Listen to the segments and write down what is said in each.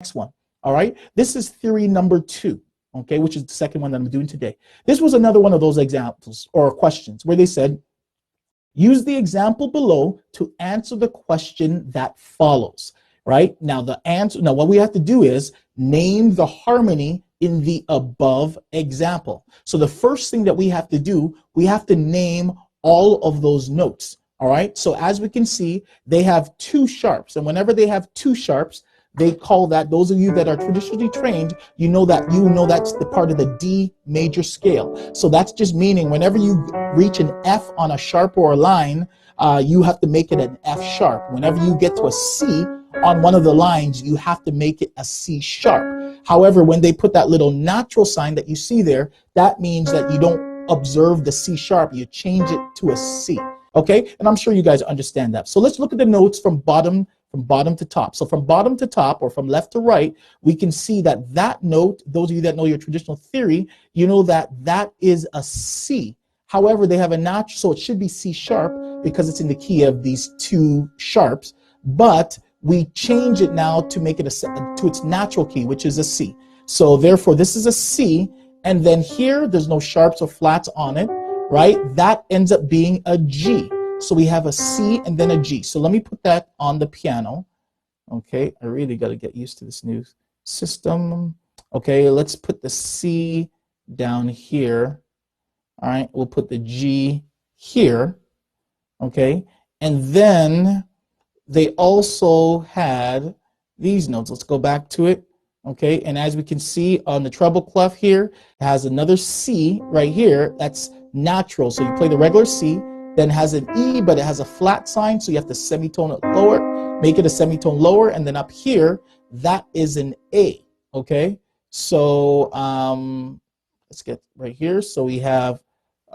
next one. All right, this is theory number 2, okay, which is the second one that I'm doing today. This was another one of those examples or questions where they said, use the example below to answer the question that follows. Right now, what we have to do is name the harmony in the above example. So the first thing that we have to do, we have to name all of those notes. All right, so as we can see, they have 2 sharps, and whenever they have 2 sharps, they call that, those of you that are traditionally trained, you know that's the part of the D major scale. So that's just meaning whenever you reach an F on a sharp or a line, you have to make it an F sharp. Whenever you get to a C on one of the lines, you have to make it a C sharp. However, when they put that little natural sign that you see there, that means that you don't observe the C sharp, you change it to a C. Okay, and I'm sure you guys understand that. So let's look at the notes from bottom to top. So from bottom to top, or from left to right, we can see that that note, those of you that know your traditional theory, you know that that is a C. However, they have a natural, so it should be C sharp because it's in the key of these 2 sharps, but we change it now to make it to its natural key, which is a C. So therefore, this is a C, and then here, there's no sharps or flats on it, right? That ends up being a G. So we have a C and then a G. So let me put that on the piano. Okay, I really got to get used to this new system. Okay, let's put the C down here. All right, we'll put the G here. Okay, and then they also had these notes. Let's go back to it. Okay, and as we can see on the treble clef here, it has another C right here. That's natural. So you play the regular C, then has an E, but it has a flat sign, so you have to semitone it lower, make it a semitone lower, and then up here, that is an A, okay? So let's get right here. So we have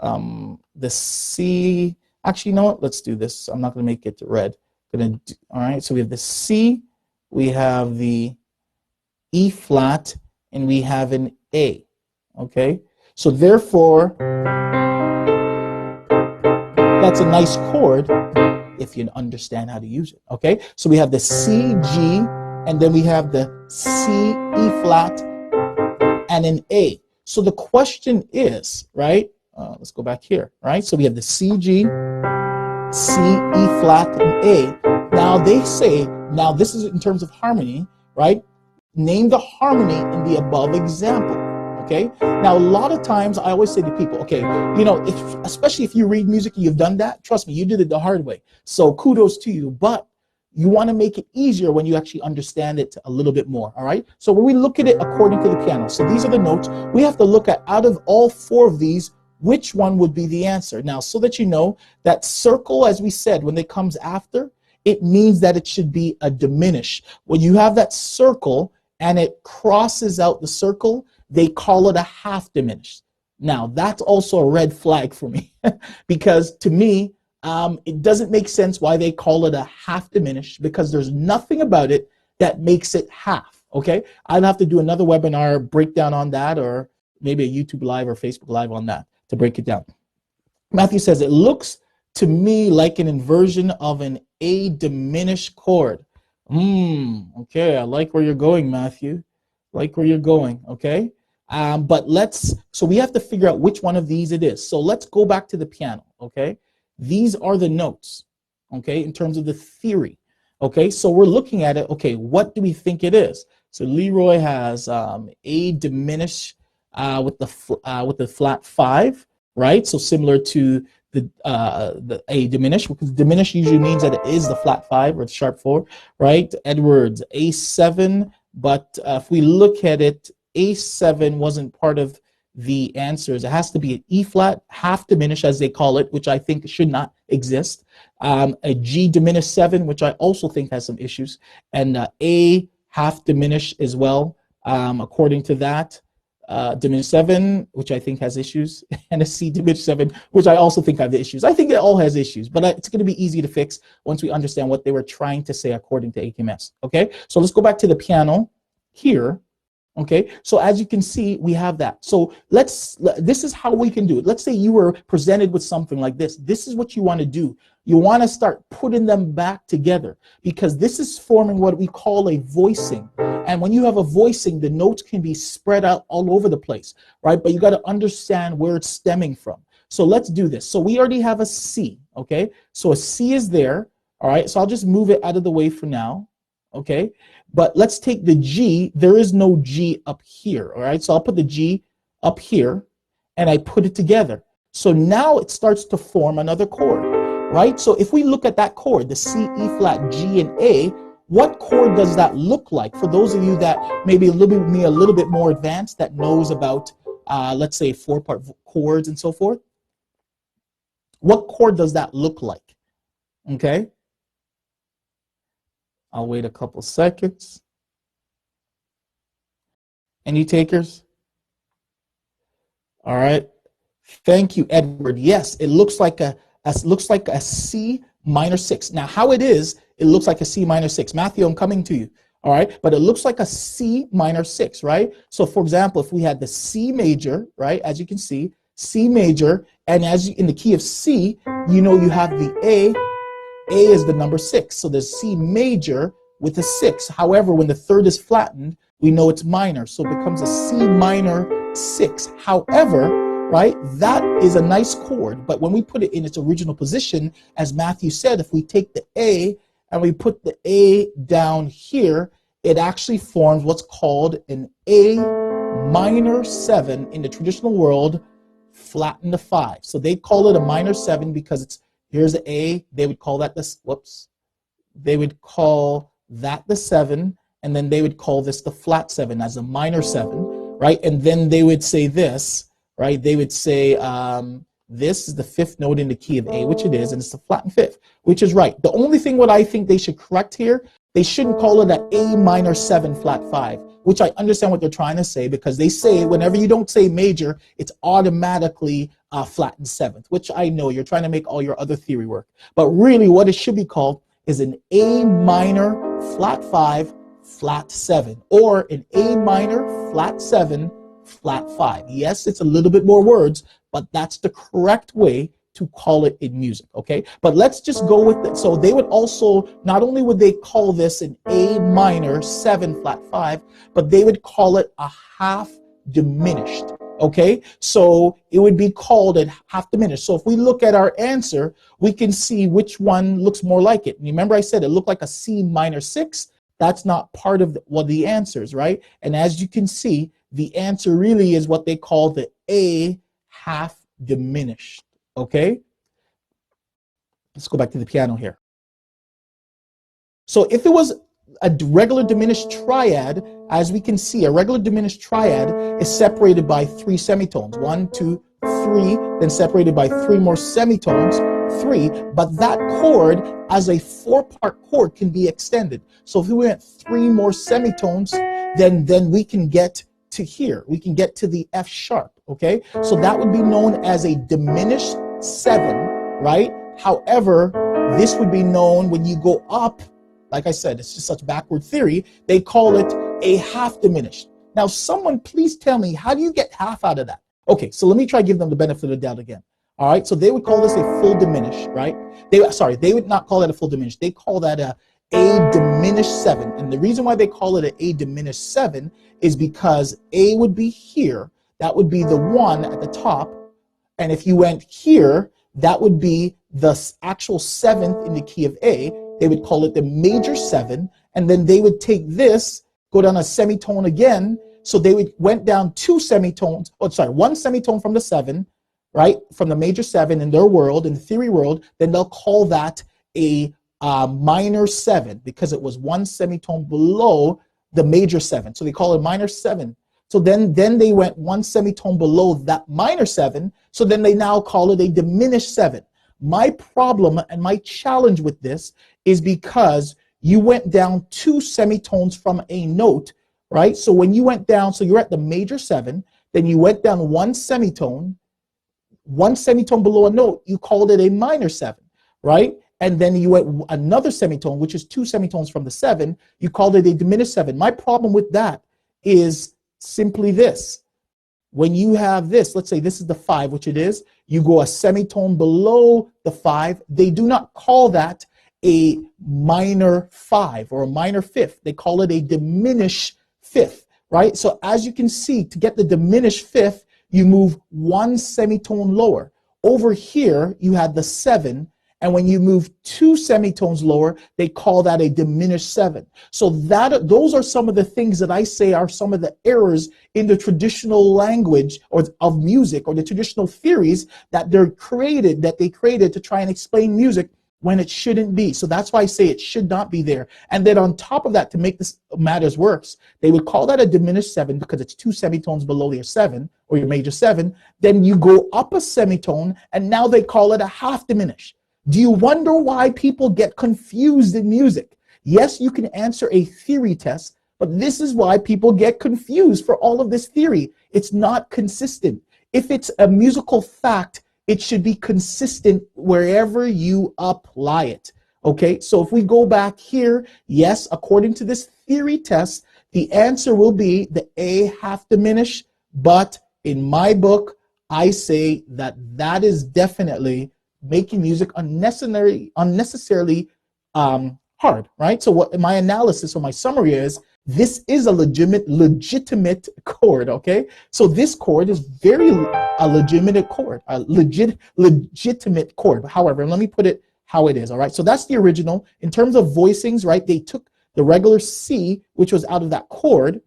the C, actually, you know what? Let's do this. I'm not gonna make it red. All right, so we have the C, we have the E flat, and we have an A, okay? So therefore, that's a nice chord if you understand how to use it, okay? So we have the C, G, and then we have the C, E flat, and an A. So the question is, right? Let's go back here, right? So we have the C, G, C, E flat, and A. Now they say, now this is in terms of harmony, right? Name the harmony in the above example. Okay. Now, a lot of times I always say to people, okay, you know, especially if you read music and you've done that, trust me, you did it the hard way. So kudos to you, but you want to make it easier when you actually understand it a little bit more. All right. So when we look at it according to the piano, so these are the notes we have to look at. Out of all 4 of these, which one would be the answer? Now, so that you know, that circle, as we said, when it comes after, it means that it should be a diminished. When you have that circle and it crosses out the circle, they call it a half diminished. Now, that's also a red flag for me because to me, it doesn't make sense why they call it a half diminished, because there's nothing about it that makes it half, okay? I'd have to do another webinar breakdown on that, or maybe a YouTube live or Facebook live on that to break it down. Matthew says, it looks to me like an inversion of an A diminished chord. Okay, I like where you're going, Matthew. Like where you're going, okay? So we have to figure out which one of these it is. So let's go back to the piano, okay? These are the notes, okay, in terms of the theory, okay? So we're looking at it, okay, what do we think it is? So Leroy has A diminished with the flat 5, right? So similar to the A diminished, because diminished usually means that it is the flat 5 or the sharp 4, right? Edwards, A7, but if we look at it, A7 wasn't part of the answers. It has to be an E flat, half diminished as they call it, which I think should not exist. A G diminished 7, which I also think has some issues, and A half diminished as well, according to that. Diminished 7, which I think has issues, and a C diminished 7, which I also think have the issues. I think it all has issues, but it's going to be easy to fix once we understand what they were trying to say according to AKMS. Okay, so let's go back to the piano here. Okay, so as you can see, we have that. So this is how we can do it. Let's say you were presented with something like this. This is what you want to do. You want to start putting them back together, because this is forming what we call a voicing. And when you have a voicing, the notes can be spread out all over the place, right? But you got to understand where it's stemming from. So let's do this. So we already have a C, okay? So a C is there, all right? So I'll just move it out of the way for now, okay? But let's take the G. There is no G up here, all right? So I'll put the G up here, and I put it together. So now it starts to form another chord, right? So if we look at that chord, the C, E flat, G, and A, what chord does that look like? For those of you that maybe a little bit more advanced, that knows about, let's say, 4-part chords and so forth, what chord does that look like? Okay. I'll wait a couple seconds. Any takers? All right. Thank you, Edward. Yes, it looks like a C minor 6. Now, how it is, it looks like a C minor 6. Matthew, I'm coming to you. All right, but it looks like a C minor 6, right? So, for example, if we had the C major, right, as you can see, C major, and in the key of C, you know you have the A. A is the number 6, so there's C major with a 6. However, when the third is flattened, we know it's minor, so it becomes a C minor 6. However, right, that is a nice chord, but when we put it in its original position, as Matthew said, if we take the A and we put the A down here, it actually forms what's called an A minor 7 in the traditional world, flattened to 5. So they call it a minor 7 because it's, here's the A, they would call that this, they would call that the 7, and then they would call this the flat 7 as a minor 7, right? And then they would say this, right? They would say this is the 5th note in the key of A, which it is, and it's the flattened 5th, which is right. The only thing what I think they should correct here, they shouldn't call it an A minor 7 flat 5, which I understand what they're trying to say, because they say whenever you don't say major, it's automatically flattened 7th, which I know you're trying to make all your other theory work. But really what it should be called is an A minor flat 5 flat 7, or an A minor flat 7 flat 5. Yes, it's a little bit more words, but that's the correct way to call it in music, okay? But let's just go with it. So they would also, not only would they call this an A minor 7 flat 5, but they would call it a half diminished, okay? So it would be called a half diminished. So if we look at our answer, we can see which one looks more like it. And remember I said it looked like a C minor 6. That's not part of the answers, right? And as you can see, the answer really is what they call the A half diminished, okay? Let's go back to the piano here. So if it was a regular diminished triad, as we can see, a regular diminished triad is separated by 3 semitones. 1, 2, 3, then separated by 3 more semitones, 3. But that chord, as a 4-part chord, can be extended. So if we went 3 more semitones, then we can get to here. We can get to the F sharp, okay? So that would be known as a diminished 7, right? However, this would be known when you go up, like I said, it's just such backward theory, they call it a half diminished. Now, someone please tell me, how do you get half out of that? Okay, so let me try to give them the benefit of the doubt again. All right, so they would call this a full diminished, right? They would not call that a full diminished. They call that a diminished 7. And the reason why they call it a diminished 7 is because A would be here. That would be the 1 at the top. And if you went here, that would be the actual 7th in the key of A. They would call it the major 7. And then they would take this, go down a semitone again. So they went down 2 semitones, 1 semitone from the 7, right? From the major 7 in their world, in the theory world, then they'll call that a minor 7 because it was 1 semitone below the major 7. So they call it minor 7. So then they went 1 semitone below that minor 7. So then they now call it a diminished 7. My problem and my challenge with this is because you went down 2 semitones from a note, right? So when you went down, so you're at the major 7, then you went down 1 semitone below a note, you called it a minor 7, right? And then you went another semitone, which is 2 semitones from the 7, you called it a diminished 7. My problem with that is simply this. When you have this, let's say this is the 5, which it is, you go a semitone below the 5. They do not call that a minor 5 or a minor 5th. They call it a diminished 5th, right? So as you can see, to get the diminished 5th, you move 1 semitone lower. Over here, you had the 7. And when you move 2 semitones lower, they call that a diminished 7. So those are some of the things that I say are some of the errors in the traditional language or of music, or the traditional theories that they created to try and explain music when it shouldn't be. So that's why I say it should not be there. And then on top of that, to make this matters worse, they would call that a diminished 7 because it's 2 semitones below your 7 or your major 7. Then you go up a semitone and now they call it a half diminished. Do you wonder why people get confused in music? Yes, you can answer a theory test, but this is why people get confused for all of this theory. It's not consistent. If it's a musical fact, it should be consistent wherever you apply it. Okay, so if we go back here, yes, according to this theory test, the answer will be the A half diminished, but in my book, I say that that is definitely making music unnecessarily hard, right? So what my analysis or my summary is, this is a legitimate chord, okay? So this chord is a legitimate chord, a legitimate chord. However, let me put it how it is, all right? So that's the original. In terms of voicings, right, they took the regular C, which was out of that chord,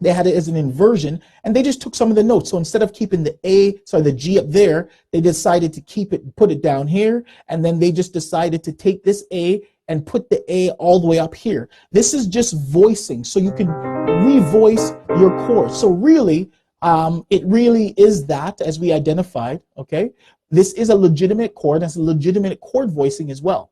they had it as an inversion, and they just took some of the notes. So instead of keeping the G up there, they decided to put it down here, and then they just decided to take this A and put the A all the way up here. This is just voicing, so you can revoice your chord. So really, it really is that, as we identified, okay? This is a legitimate chord, and it's a legitimate chord voicing as well,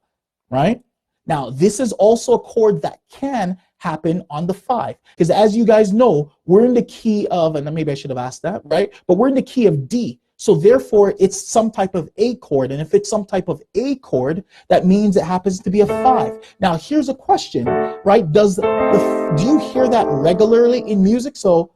right? Now, this is also a chord that can happen on the 5, because as you guys know, we're in the key of, and maybe I should have asked that, right? But we're in the key of D. So therefore, it's some type of A chord. And if it's some type of A chord, that means it happens to be a 5. Now, here's a question, right? Do you hear that regularly in music? So,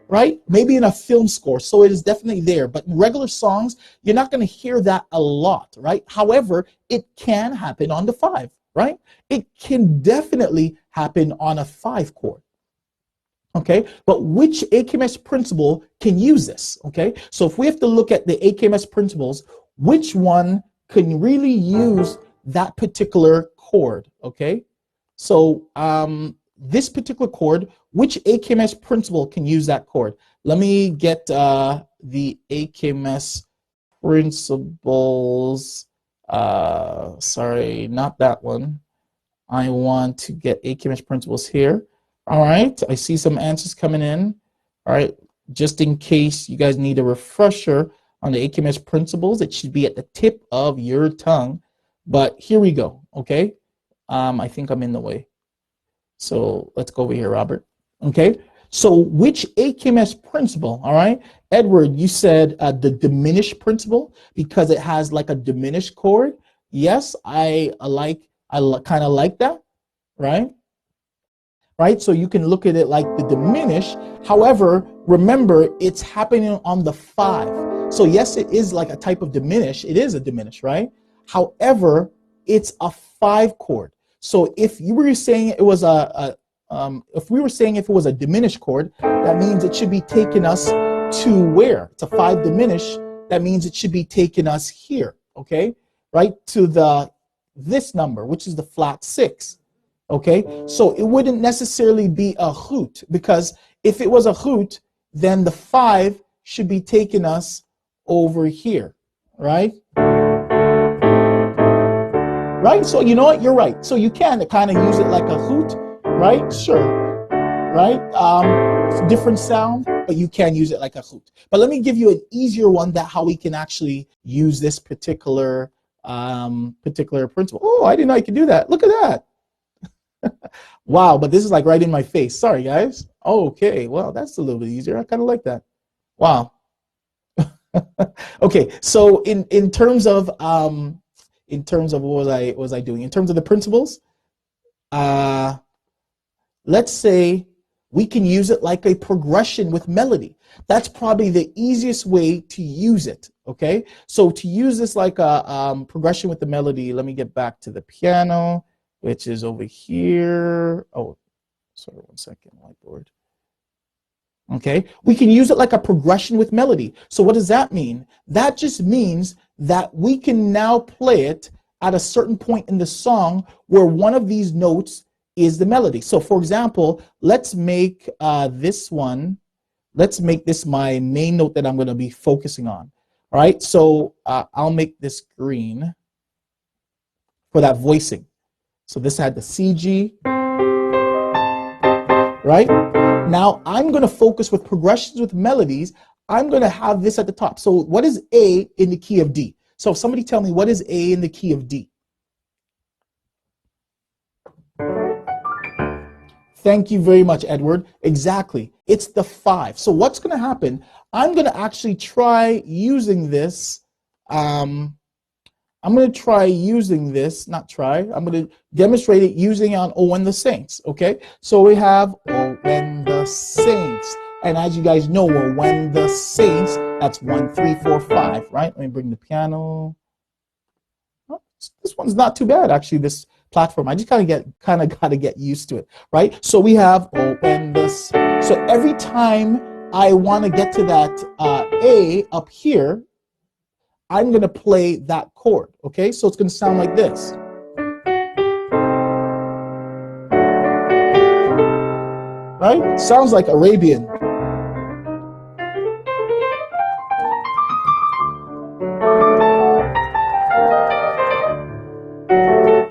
right? Maybe in a film score, so it is definitely there. But in regular songs, you're not going to hear that a lot, right? However, it can happen on the 5, right? It can definitely happen on a 5 chord. Okay, but which AKMS principle can use this? Okay, so if we have to look at the AKMS principles, which one can really use that particular chord? Okay, so this particular chord, which AKMS principle can use that chord? Let me get the AKMS principles. Sorry, not that one. I want to get AKMS principles here. All right, I see some answers coming in. All right, just in case you guys need a refresher on the AKMS principles, it should be at the tip of your tongue. But here we go, okay? I think I'm in the way. So let's go over here, Robert. Okay, so which AKMS principle, all right? Edward, you said the diminished principle because it has like a diminished chord. Yes, I kind of like that, right? Right, so you can look at it like the diminished. However, remember, it's happening on the 5. So yes, it is like a type of diminished. It is a diminished, right? However, it's a 5 chord. So if you were saying it was if we were saying if it was a diminished chord, that means it should be taking us to where? It's a 5 diminished. That means it should be taking us here, okay? Right, to this number, which is the flat 6. Okay, so it wouldn't necessarily be a hoot, because if it was a hoot, then the 5 should be taking us over here, right? Right, so you know what, you're right. So you can kind of use it like a hoot, right? Sure, right? It's a different sound, but you can use it like a hoot. But let me give you an easier one that how we can actually use this particular principle. Oh, I didn't know you could do that. Look at that. Wow, but this is like right in my face. Sorry, guys. Okay, well, that's a little bit easier. I kind of like that. Wow. Okay, so in terms of what was I doing? In terms of the principles, let's say we can use it like a progression with melody. That's probably the easiest way to use it, okay? So to use this like a progression with the melody, let me get back to the piano, which is over here. Oh, sorry, 1 second, whiteboard. Okay, we can use it like a progression with melody. So what does that mean? That just means that we can now play it at a certain point in the song where one of these notes is the melody. So for example, let's make this my main note that I'm going to be focusing on. All right, so I'll make this green for that voicing. So this had the CG, right? Now I'm going to focus with progressions with melodies. I'm going to have this at the top. So what is A in the key of D? So somebody tell me, what is A in the key of D? Thank you very much, Edward. Exactly. It's the 5. So what's going to happen? I'm going to actually try using this. I'm going to try using this, not try. I'm going to demonstrate it using on Oh When the Saints, okay? So we have Oh When the Saints. And as you guys know, Oh When the Saints, that's 1, 3, 4, 5, right? Let me bring the piano. Oh, this one's not too bad, actually, this platform. I just kind of got to get used to it, right? So we have Oh When the Saints. So every time I want to get to that A up here, I'm going to play that chord, okay? So it's going to sound like this. Right? Sounds like Arabian.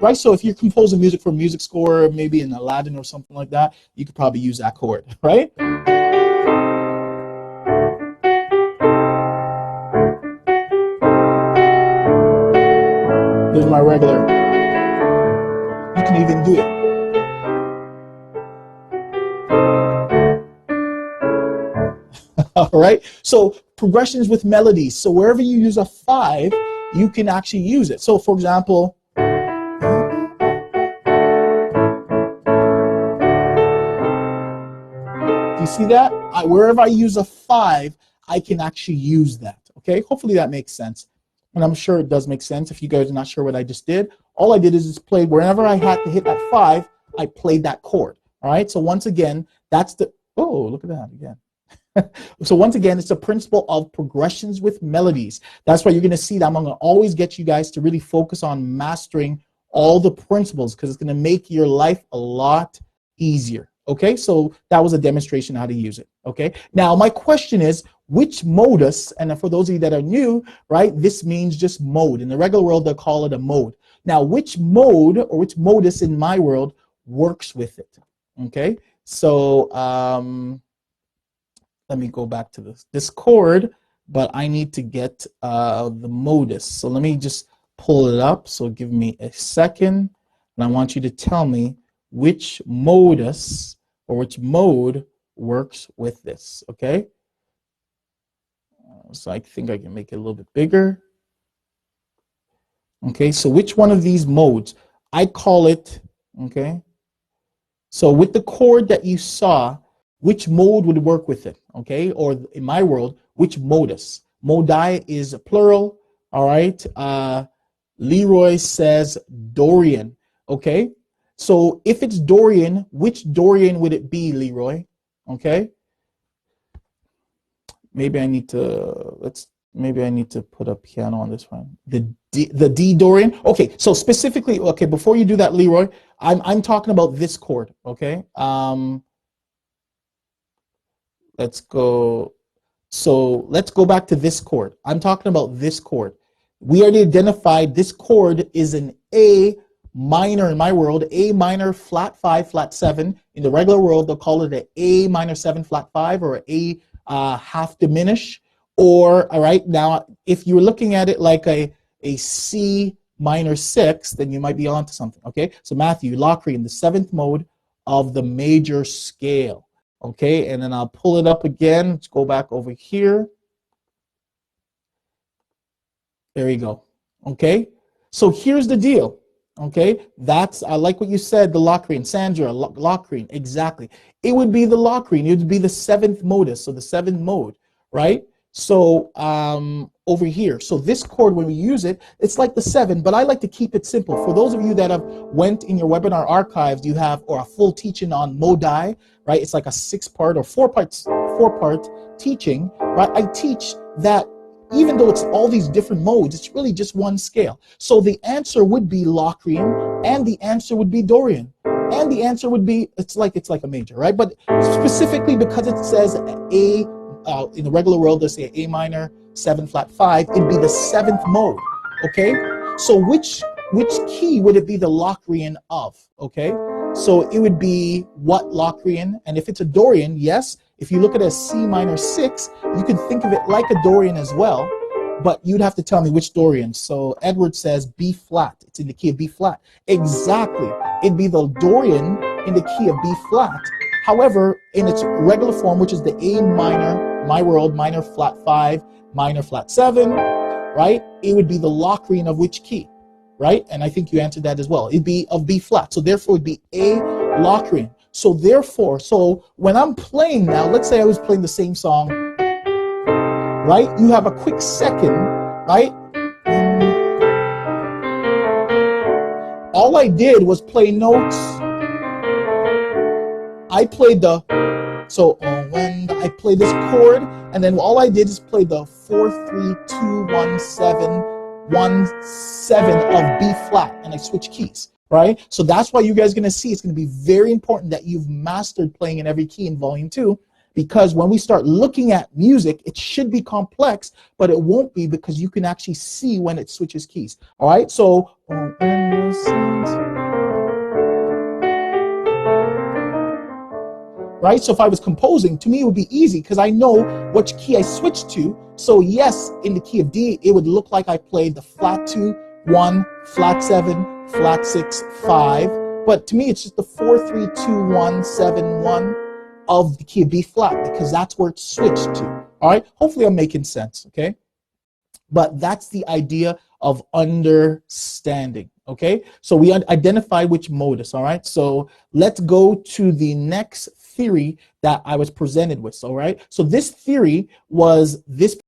Right? So if you're composing music for a music score, maybe in Aladdin or something like that, you could probably use that chord, right? There's my regular. You can even do it. All right. So progressions with melodies. So wherever you use a 5, you can actually use it. So for example, do you see that? Wherever I use a 5, I can actually use that. Okay. Hopefully that makes sense. And I'm sure it does make sense. If you guys are not sure what I just did, all I did is just play wherever I had to hit that 5, I played that chord. All right. So once again, that's the, oh, look at that again. So once again, it's a principle of progressions with melodies. That's why you're going to see that I'm going to always get you guys to really focus on mastering all the principles, because it's going to make your life a lot easier. Okay, so that was a demonstration how to use it. Okay, now my question is, which modus, and for those of you that are new, right, this means just mode. In the regular world, they'll call it a mode. Now, which mode or which modus in my world works with it? Okay, so let me go back to this chord, but I need to get the modus. So let me just pull it up. So give me a second, and I want you to tell me which modus or which mode works with this, okay? So I think I can make it a little bit bigger. Okay, so which one of these modes? I call it, okay? So with the chord that you saw, which mode would work with it, okay? Or in my world, which modus? Modi is plural, all right? Leroy says Dorian, okay? So if it's Dorian, which Dorian would it be, Leroy? Okay? Maybe I need to put a piano on this one. The D Dorian. Okay, so specifically, okay, before you do that, Leroy, I'm talking about this chord, okay? Let's go. So let's go back to this chord. I'm talking about this chord. We already identified this chord is an A minor in my world, A minor flat 5 flat 7. In the regular world, they'll call it an A minor 7 flat 5 or A half diminish. Or, all right, now if you're looking at it like a C minor 6, then you might be onto something, okay? So Matthew, Lockery in the 7th mode of the major scale. Okay, and then I'll pull it up again. Let's go back over here. There you go. Okay, so here's the deal. Okay, that's, I like what you said, the Locrian. Sandra, Locrian, exactly. It would be the Locrian. It would be the seventh modus, so the seventh mode, right? So over here, so this chord, when we use it, it's like the seven, but I like to keep it simple. For those of you that have went in your webinar archives, you have, or a full teaching on modi, right? It's like a 6-part or 4-part teaching, right? I teach that even though it's all these different modes, it's really just one scale. So the answer would be Locrian, and the answer would be Dorian, and the answer would be, it's like a major, right? But specifically because it says A, in the regular world, they say A minor, 7 flat 5, it'd be the seventh mode, okay? So which key would it be the Locrian of, okay? So it would be what Locrian, and if it's a Dorian, yes. If you look at a C minor 6, you can think of it like a Dorian as well, but you'd have to tell me which Dorian. So Edward says B flat. It's in the key of B flat. Exactly. It'd be the Dorian in the key of B flat. However, in its regular form, which is the A minor, my world, minor flat 5, minor flat 7, right? It would be the Locrian of which key, right? And I think you answered that as well. It'd be of B flat. So therefore, it'd be A Locrian. So therefore, so when I'm playing now, let's say I was playing the same song, right? You have a quick second, right? All I did was play notes. I played the, so when I play this chord, and then all I did is play the 4, 3, 2, 1, 7, 1, 7 of B flat, and I switch keys. Right? So that's why you guys are going to see it's going to be very important that you've mastered playing in every key in volume 2, because when we start looking at music, it should be complex, but it won't be, because you can actually see when it switches keys. All right? So right? So if I was composing, to me it would be easy because I know which key I switched to. So yes, in the key of D, it would look like I played the flat 2, 1, flat 7, flat 6, 5. But to me, it's just the 4, 3, 2, 1, 7, 1 of the key of B flat, because that's where it's switched to. All right? Hopefully I'm making sense, okay? But that's the idea of understanding, okay? So we identify which modus, all right? So let's go to the next theory that I was presented with, all right? So this theory was this